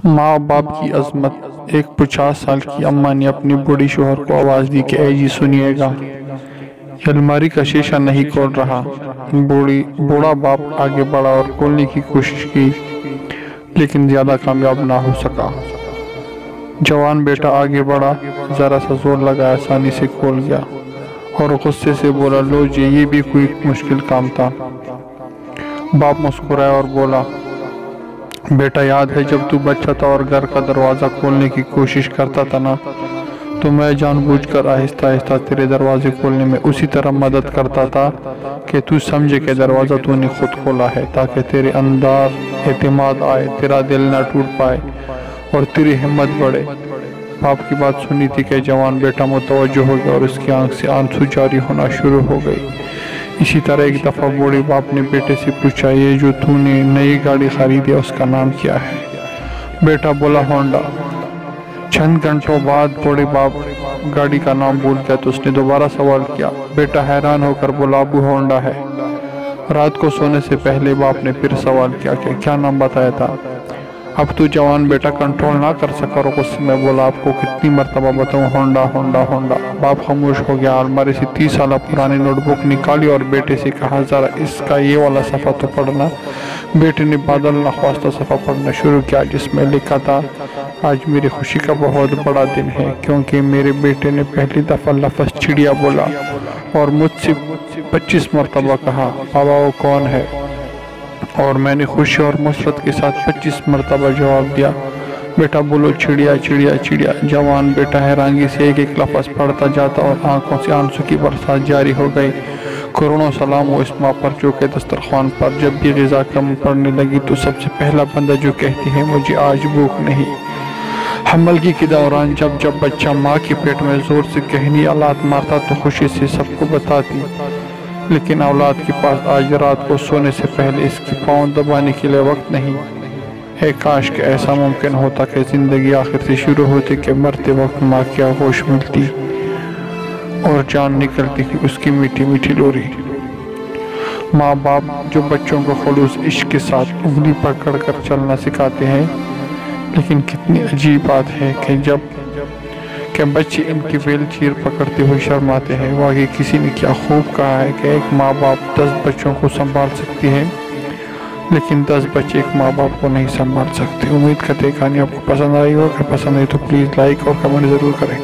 ماں باپ کی عظمت۔ ایک 50 سال کی اماں نے اپنی بوڑھی شوہر کو آواز دی کہ اے جی سنیے گا، یہ الماری کا شیشہ نہیں کھول رہا۔ بوڑھا باپ آگے بڑھا اور کھولنے کی کوشش کی لیکن زیادہ کامیاب نہ ہو سکا۔ جوان بیٹا آگے بڑھا، ذرا سا زور لگا، آسانی سے کھول گیا اور غصے سے بولا، لو جی یہ بھی کوئی مشکل کام تھا۔ باپ مسکرایا اور بولا، بیٹا یاد ہے جب تو بچہ تھا اور گھر کا دروازہ کھولنے کی کوشش کرتا تھا نا، تو میں جان بوجھ کر آہستہ آہستہ تیرے دروازے کھولنے میں اسی طرح مدد کرتا تھا کہ تو سمجھے کہ دروازہ تو نے خود کھولا ہے، تاکہ تیرے اندر اعتماد آئے، تیرا دل نہ ٹوٹ پائے اور تیری ہمت بڑھے۔ باپ کی بات سنی تھی کہ جوان بیٹا متوجہ ہو گیا اور اس کی آنکھ سے آنسو جاری ہونا شروع ہو گئی۔ اسی طرح ایک دفعہ بوڑھے باپ نے بیٹے سے پوچھا، یہ جو تو نے نئی گاڑی خریدی ہے اس کا نام کیا ہے؟ بیٹا بولا، ہونڈا۔ چند گھنٹوں بعد بوڑھے باپ گاڑی کا نام بھول گیا تو اس نے دوبارہ سوال کیا۔ بیٹا حیران ہو کر بولا، ابو ہونڈا ہے۔ رات کو سونے سے پہلے باپ نے پھر سوال کیا کہ کیا نام بتایا تھا؟ اب تو جوان بیٹا کنٹرول نہ کر سکا اور غصے میں بولا، آپ کو کتنی مرتبہ بتاؤں، ہونڈا ہونڈا ہونڈا۔ باپ خاموش ہو گیا، الماری سے 30 سالہ پرانی نوٹ بک نکالی اور بیٹے سے کہا، ذرا اس کا یہ والا صفحہ تو پڑھنا۔ بیٹے نے بادل نخواستہ صفحہ پڑھنا شروع کیا جس میں لکھا تھا، آج میری خوشی کا بہت بڑا دن ہے کیونکہ میرے بیٹے نے پہلی دفعہ لفظ چڑیا بولا اور مجھ سے 25 مرتبہ کہا، بابا وہ کون ہے؟ اور میں نے خوشی اور مسرت کے ساتھ 25 مرتبہ جواب دیا، بیٹا بولو چڑیا چڑیا چڑیا۔ جوان بیٹا حیرانگی سے ایک ایک لفظ پڑھتا جاتا اور آنکھوں سے آنسو کی برسات جاری ہو گئی۔ کروڑوں سلام ہو اس ماں پر جو کہ دسترخوان پر جب بھی غذا کم پڑنے لگی تو سب سے پہلا بندہ جو کہتی ہے، مجھے آج بھوک نہیں۔ حمل کے دوران جب بچہ ماں کے پیٹ میں زور سے کہنی اولاد مارتا تو خوشی سے سب کو بتاتی، لیکن اولاد کے پاس آج رات کو سونے سے پہلے اس کی پاؤں دبانے کے لیے وقت نہیں۔ اے کاش کہ ایسا ممکن ہوتا کہ زندگی آخر سے شروع ہوتی کہ مرتے وقت ماں کی آغوش ملتی اور جان نکلتی تھی اس کی میٹھی میٹھی لوری۔ ماں باپ جو بچوں کو خلوص عشق کے ساتھ انگلی پکڑ کر چلنا سکھاتے ہیں، لیکن کتنی عجیب بات ہے کہ بچے ان کی ویل چیئر پکڑتے ہوئے شرماتے ہیں۔ واقعی کسی نے کیا خوب کہا ہے کہ ایک ماں باپ 10 بچوں کو سنبھال سکتی ہے لیکن 10 بچے ایک ماں باپ کو نہیں سنبھال سکتے۔ امید کرتے ہیں کہانی آپ کو پسند آئی ہو، اگر پسند آئی تو پلیز لائک اور کمنٹ ضرور کریں۔